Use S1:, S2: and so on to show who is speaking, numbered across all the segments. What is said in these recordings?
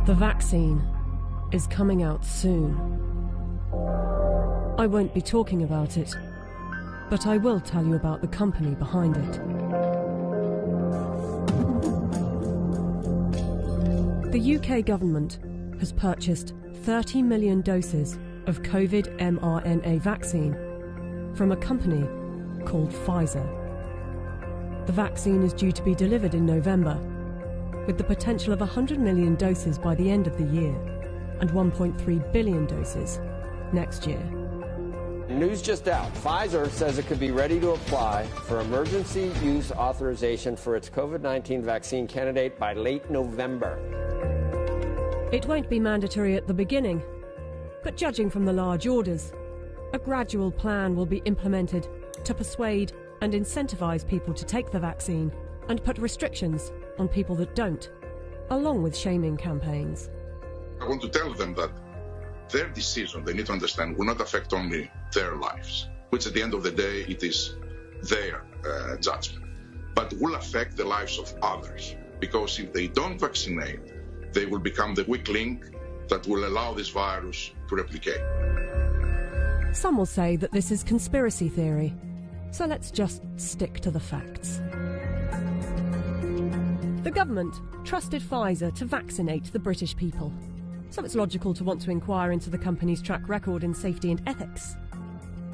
S1: The vaccine is coming out soon. I won't be talking about it, but I will tell you about the company behind it. The UK government has purchased 30 million doses of COVID mRNA vaccine from a company called Pfizer. The vaccine is due to be delivered in November, with the potential of 100 million doses by the end of the year and 1.3 billion doses next year.
S2: News just out. Pfizer says it could be ready to apply for emergency use authorization for its COVID-19 vaccine candidate by late November.
S1: It won't be mandatory at the beginning, but judging from the large orders, a gradual plan will be implemented to persuade and incentivize people to take the vaccine and put restrictions on people that don't, along with shaming campaigns.
S3: I want to tell them that their decision, they need to understand, will not affect only their lives, which at the end of the day, it is their judgment, but will affect the lives of others. Because if they don't vaccinate, they will become the weak link that will allow this virus to replicate.
S1: Some will say that this is conspiracy theory, so let's just stick to the facts. The government trusted Pfizer to vaccinate the British people, so it's logical to want to inquire into the company's track record in safety and ethics.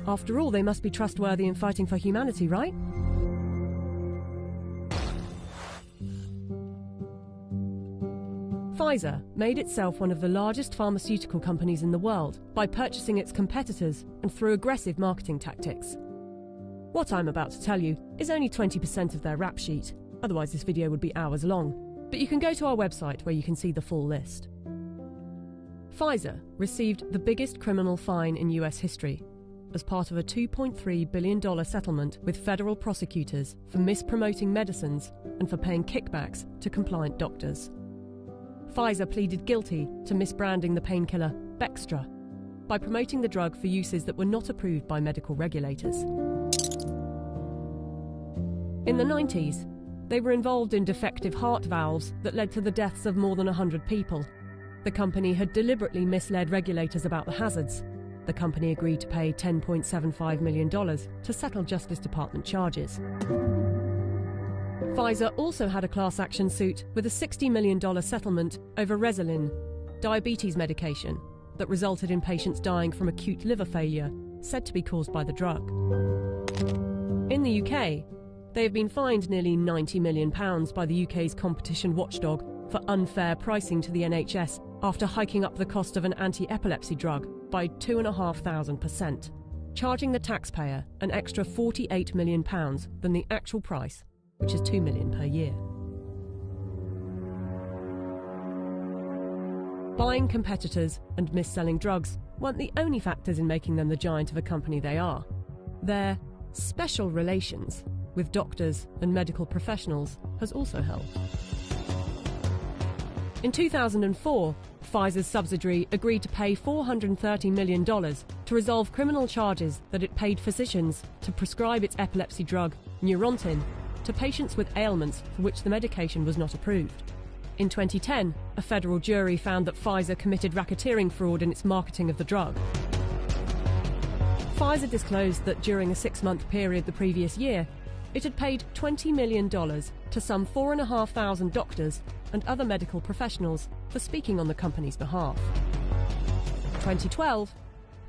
S1: After all, they must be trustworthy in fighting for humanity, right? Pfizer made itself one of the largest pharmaceutical companies in the world by purchasing its competitors and through aggressive marketing tactics. What I'm about to tell you is only 20% of their rap sheet, otherwise this video would be hours long, but you can go to our website where you can see the full list. Pfizer received the biggest criminal fine in US history as part of a $2.3 billion settlement with federal prosecutors for mispromoting medicines and for paying kickbacks to compliant doctors. Pfizer pleaded guilty to misbranding the painkiller Bextra by promoting the drug for uses that were not approved by medical regulators. In the 90s, they were involved in defective heart valves that led to the deaths of more than 100 people. The company had deliberately misled regulators about the hazards. The company agreed to pay $10.75 million to settle Justice Department charges. Pfizer also had a class action suit with a $60 million settlement over Resolin, diabetes medication, that resulted in patients dying from acute liver failure, said to be caused by the drug. In the UK, they have been fined nearly £90 million by the UK's competition watchdog for unfair pricing to the NHS after hiking up the cost of an anti-epilepsy drug by 2,500%, charging the taxpayer an extra £48 million than the actual price, which is $2 million per year. Buying competitors and mis-selling drugs weren't the only factors in making them the giant of a company they are. Their special relations with doctors and medical professionals has also helped. In 2004, Pfizer's subsidiary agreed to pay $430 million to resolve criminal charges that it paid physicians to prescribe its epilepsy drug, Neurontin, to patients with ailments for which the medication was not approved. In 2010, a federal jury found that Pfizer committed racketeering fraud in its marketing of the drug. Pfizer disclosed that during a 6-month period the previous year, it had paid $20 million to some 4,500 doctors and other medical professionals for speaking on the company's behalf. In 2012,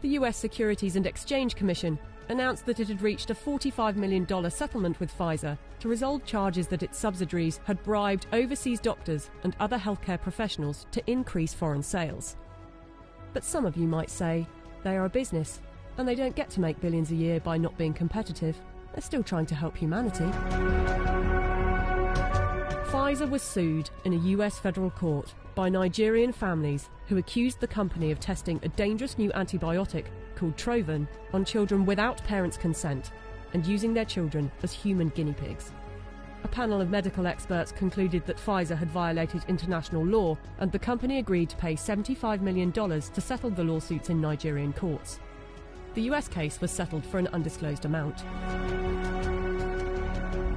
S1: the US Securities and Exchange Commission announced that it had reached a $45 million settlement with Pfizer to resolve charges that its subsidiaries had bribed overseas doctors and other healthcare professionals to increase foreign sales. But some of you might say they are a business and they don't get to make billions a year by not being competitive. They're still trying to help humanity. Pfizer was sued in a US federal court by Nigerian families who accused the company of testing a dangerous new antibiotic called Trovan on children without parents' consent and using their children as human guinea pigs. A panel of medical experts concluded that Pfizer had violated international law, and the company agreed to pay $75 million to settle the lawsuits in Nigerian courts. The US case was settled for an undisclosed amount.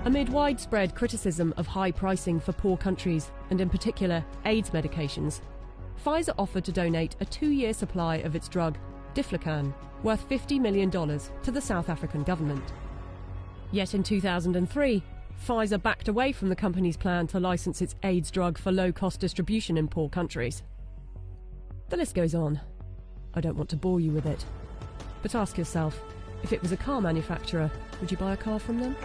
S1: Amid widespread criticism of high pricing for poor countries, and in particular AIDS medications, Pfizer offered to donate a 2-year supply of its drug, Diflucan, worth $50 million to the South African government. Yet in 2003, Pfizer backed away from the company's plan to license its AIDS drug for low-cost distribution in poor countries. The list goes on. I don't want to bore you with it. But ask yourself, if it was a car manufacturer, would you buy a car from them?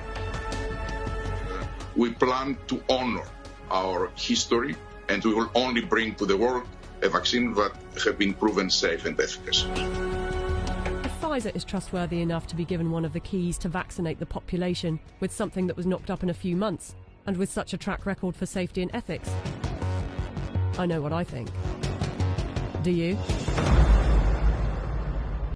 S3: We plan to honor our history, and we will only bring to the world a vaccine that has been proven safe and efficacious.
S1: If Pfizer is trustworthy enough to be given one of the keys to vaccinate the population with something that was knocked up in a few months, and with such a track record for safety and ethics, I know what I think. Do you?